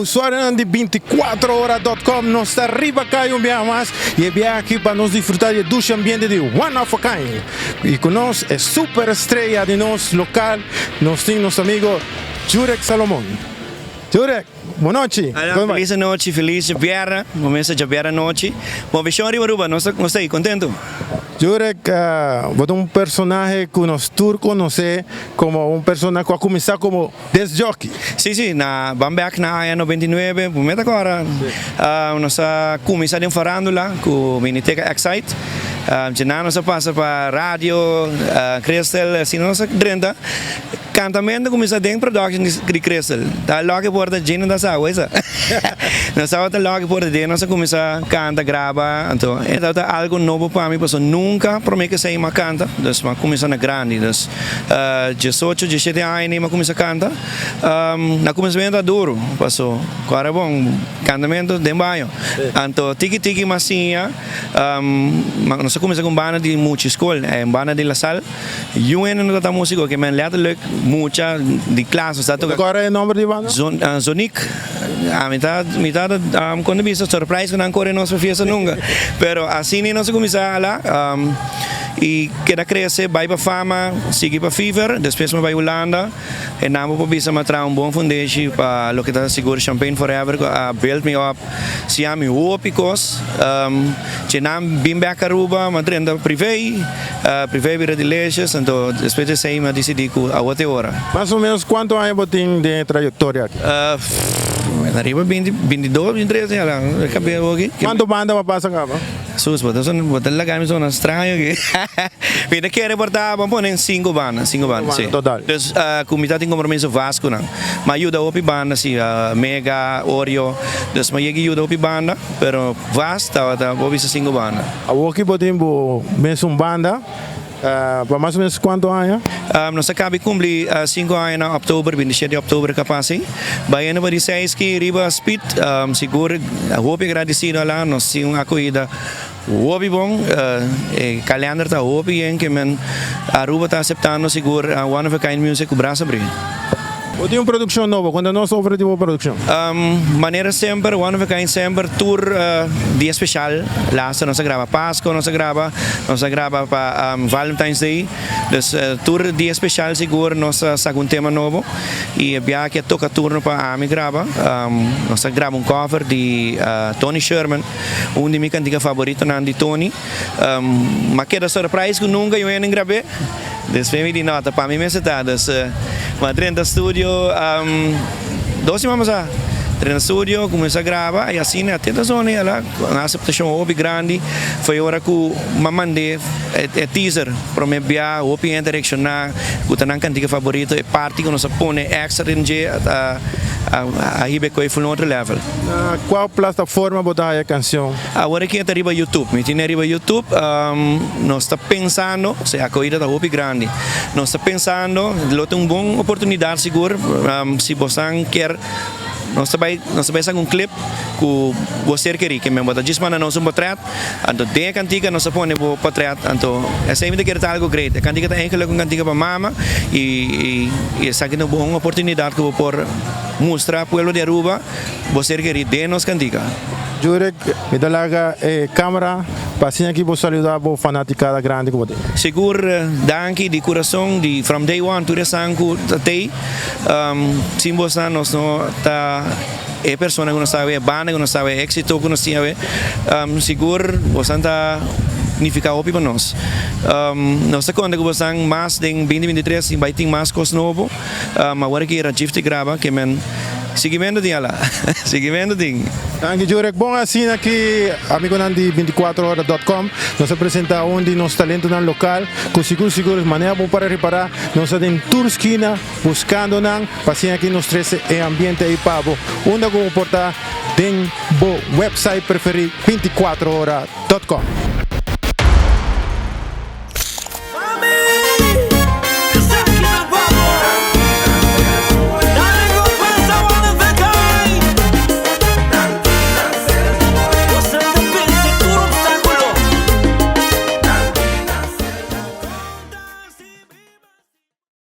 usuário de 24horas.com, nós está arriba cá um dia mais e é aqui para nós desfrutar do ambiente de One of a Kind. E com nós é super estrela de nosso local, nós temos nosso amigo Jurek Salomon. Jurek, boa noite. Feliz noite, feliz Javiera, começa Javiera noite. Bom, bicho arriba, não está contento? Jurek, você é um personagem que nós todos conhecemos como um personagem que começou como disc jockey. Sim, na Bamberg na ano 99, momento agora, nós começamos em farándola com a Miniteca Excite. Nós passa para rádio, Crystal, assim, nós drenda. Cantamento começa a ter production de Crystal. Tá logo por da gente das águas. Nós estamos logo por da nós começa a cantar, gravar, então é algo novo para mim, porque nunca prometi que sei uma canta, então mas começa na grande, então 18, 17 anos mas começa a cantar, na começamento é duro, passou, agora bom, cantamento de bairro, então tiki massinha, nós começa com banda de muita escola, é banda de La Salle, e um ano da música que me leva muita de classe, tá? Agora é o nome de banda? Zonic, a metade quando vi surprise que não corre nossa fiesta nunca, pero assim nós começamos lá e queda crescer, vai para fama, sigue para Fever, depois vai para Holanda e namo para bisa matra bom foundation para lo que está seguro Champagne Forever, build me up, se chama Opicos, nam Bimberg Aruba, Madrid privé vira de leches, então depois de sair me decidi que a outra hora. Mais ou menos quanto anos você tem de trajetória aqui? Arriba 22, 23 anos, acabei aqui. Quanto banda passa cá? Sus, botar lá kami zona estranho aqui. Pina que reportar, vamos pôr em 5 bandas, sim. Total. Então, comitê tem compromisso vasco, não. Mas ajuda a banda, sim, Mega, Oreo, então, mas ajuda a banda, pero vasta, vou ver 5 bandas. A aqui podemos mesmo banda. Para mais ou menos quanto anos? Nós acabamos de cumprir 5 anos em outubro, 27 de outubro capaz. Baiano para dizer que riba speed, seguro, roupa agradecido lá, nós temos uma corrida roupa bom, calendário está roupa em que a Aruba está aceitando seguro One of a Kind Music o braço abrir. Ou tem uma produção nova, quando nós oferecemos produção? Maneira sempre, One of a Kind sempre, tour dia especial, lá nós grava Páscoa, nós grava para Valentine's Day, então tour dia especial seguro, nós saca tema novo, e a que toca turno para a grava, nós grava cover de Tony Sherman, de minha cantiga favorita, de Tony, mas que é surprise que nunca eu ainda gravei, desde me di nota, para mim me está, mas dentro do estúdio, 12 semanas já, dentro do estúdio, comecei a gravar, e assim, até da zona, lá, a aceitação houve grande, foi a hora que eu mandei teaser, para me enviar, houve interaccionar, com a cantiga favorita, e parte que nós põe extra em dia, a riba que foi no outro level. Qual plataforma botar a canção? Agora aqui está arriba YouTube, me tem arriba YouTube, nós está pensando, se a corrida está muito grande, nós está pensando, tem uma boa oportunidade seguro, se você quer, nós vai fazer um clipe que você quer que me bota dismana nós portrait, então tem a cantiga nós põe o portrait, então essa é quer algo great, a cantiga está encontro com cantiga para mama e essa aqui é uma boa oportunidade que vou por mostrar para o povo de Aruba, você quer de nós cantiga. Jurek, me dá lá a câmera para assim aqui vou saludar a fanaticada grande como tem. Seguro, danke de coração de from day one to the sun até sim você nós não tá é pessoa que não sabe, é banda que não sabe, é êxito que não sabe, seguro você está significa óbvio para nós. Nós conta que você mais de 2023 vai ter mais coisas novas, mas agora que era gift grava que men seguimento de lá, seguimento de. Danke Jurek, bom assim aqui, amigo de 24horas.com, nós apresentamos onde nosso talento no local, com seguro, maneira bom para reparar, nós temos tour esquina, buscando não, assim aqui nos 13 em ambiente aí pavo, onde como portar, tem o website preferido 24horas.com.